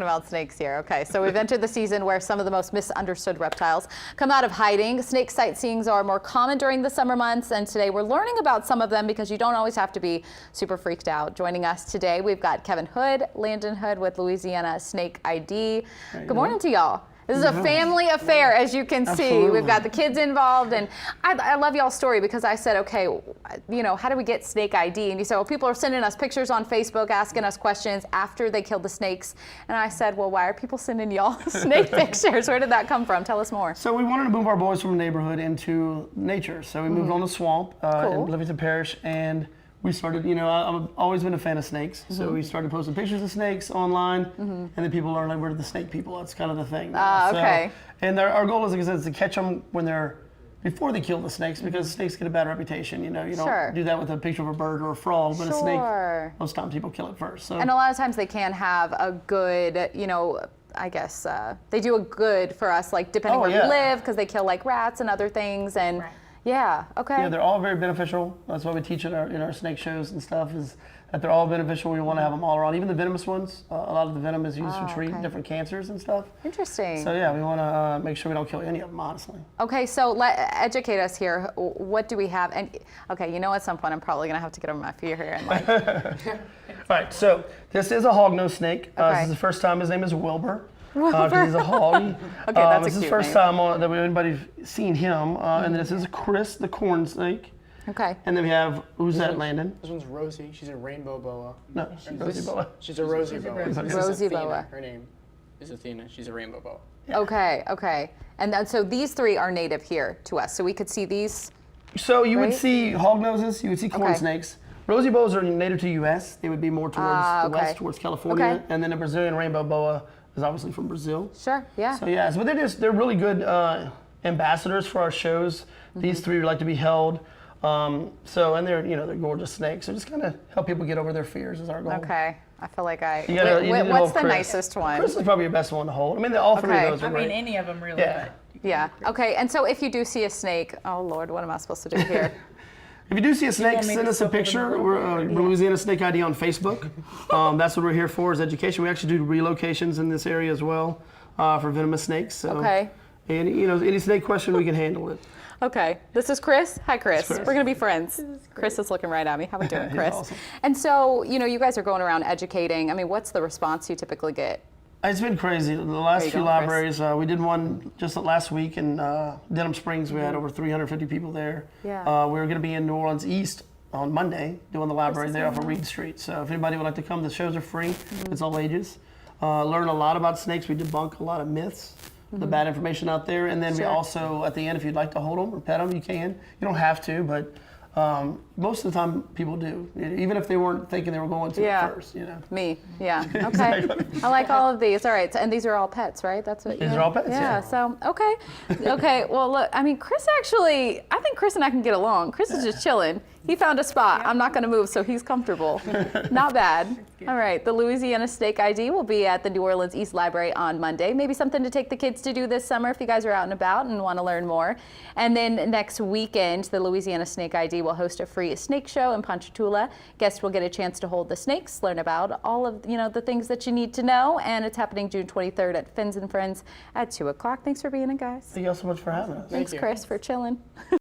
About snakes here. Okay, so we've entered the season where some of the most misunderstood reptiles come out of hiding. Snake sightseeings are more common during the summer months, and today we're learning about some of them because you don't always have to be super freaked out. Joining us today, we've got Kevin Hood, Landon Hood with Louisiana Snake ID. Good morning to y'all. This is a family affair, as you can see. We've got the kids involved, and I love y'all's story because I said, okay, you know, how do we get snake ID? And you said, well, people are sending us pictures on Facebook, asking us questions after they killed the snakes. And I said, well, why are people sending y'all snake pictures? Where did that come from? Tell us more. So we wanted to move our boys from a neighborhood into nature. So we moved on the swamp in Livingston Parish, and we started, you know, I've always been a fan of snakes, so we started posting pictures of snakes online, and then people learn, like, we're the snake people. That's kind of the thing. Okay. So, and our goal is, like I said, is to catch them when they're, before they kill the snakes, because snakes get a bad reputation. You know, you don't do that with a picture of a bird or a frog, but a snake, most times people kill it first. So. And a lot of times they can have a good, you know, I guess they do a good for us, like depending where we live, because they kill like rats and other things, and yeah, okay. Yeah, they're all very beneficial. That's what we teach in our snake shows and stuff, is that they're all beneficial. We want to have them all around. Even the venomous ones, a lot of the venom is used to treat different cancers and stuff. Interesting. So yeah, we want to make sure we don't kill any of them, honestly. Okay, so educate us here. What do we have? And okay, you know, at some point I'm probably gonna have to get on my feet here and like. All right, so this is a hognose snake. This is the first time. His name is Wilbur. Because he's a hog. Okay, that's this is the first time that anybody's seen him. And then this is Chris, the corn snake. Okay. And then we have, who's that, Landon? This one's Rosie. She's a rainbow boa. No, Rosie boa. She's a rosy boa. Rosie boa. Her name is Athena. She's a rainbow boa. Yeah. Okay, okay. And then, so these three are native here to us. So we could see these. So you would see hognoses, you would see corn snakes. Rosy boas are native to U.S. They would be more towards the west, towards California. And then the Brazilian rainbow boa is obviously from Brazil. Sure, yeah. So yeah, but they're really good ambassadors for our shows. These three like to be held. And they're, you know, they're gorgeous snakes. So just kind of help people get over their fears is our goal. Okay, I feel like what's the nicest one? Chris is probably your best one to hold. I mean, all three of those are great. I mean, any of them really. Yeah. Okay, and so if you do see a snake, oh Lord, what am I supposed to do here? If you do see a snake, send us a picture. We're Louisiana Snake ID on Facebook. That's what we're here for, is education. We actually do relocations in this area as well for venomous snakes. So, and you know, any snake question, we can handle it. Okay, this is Chris. Hi, Chris. We're gonna be friends. Chris is looking right at me. How are we doing, Chris? Awesome. And so, you know, you guys are going around educating. I mean, what's the response you typically get? It's been crazy. The last few libraries, we did one just last week in Denham Springs. We had over 350 people there. Yeah. We were going to be in New Orleans East on Monday doing the library there off of Reed Street. So if anybody would like to come, the shows are free. It's all ages. Learn a lot about snakes. We debunk a lot of myths, the bad information out there. And then we also, at the end, if you'd like to hold them or pet them, you can. You don't have to, but most of the time people do, even if they weren't thinking they were going to at first, you know. Me, yeah, okay. I like all of these. All right, and these are all pets, right? That's what. These are all pets. Yeah. So okay. Well, look, I mean, Chris actually, I think Chris and I can get along. Chris is just chilling. He found a spot. I'm not going to move, so he's comfortable. Not bad. All right, the Louisiana Snake ID will be at the New Orleans East Library on Monday. Maybe something to take the kids to do this summer if you guys are out and about and want to learn more. And then next weekend, the Louisiana Snake ID will host a free snake show in Ponchatoula. Guests will get a chance to hold the snakes, learn about all of the things that you need to know, and it's happening June 23rd at Fins and Friends at 2 o'clock. Thanks for being in, guys. Thank you all so much for having us. Thanks, Chris, for chilling.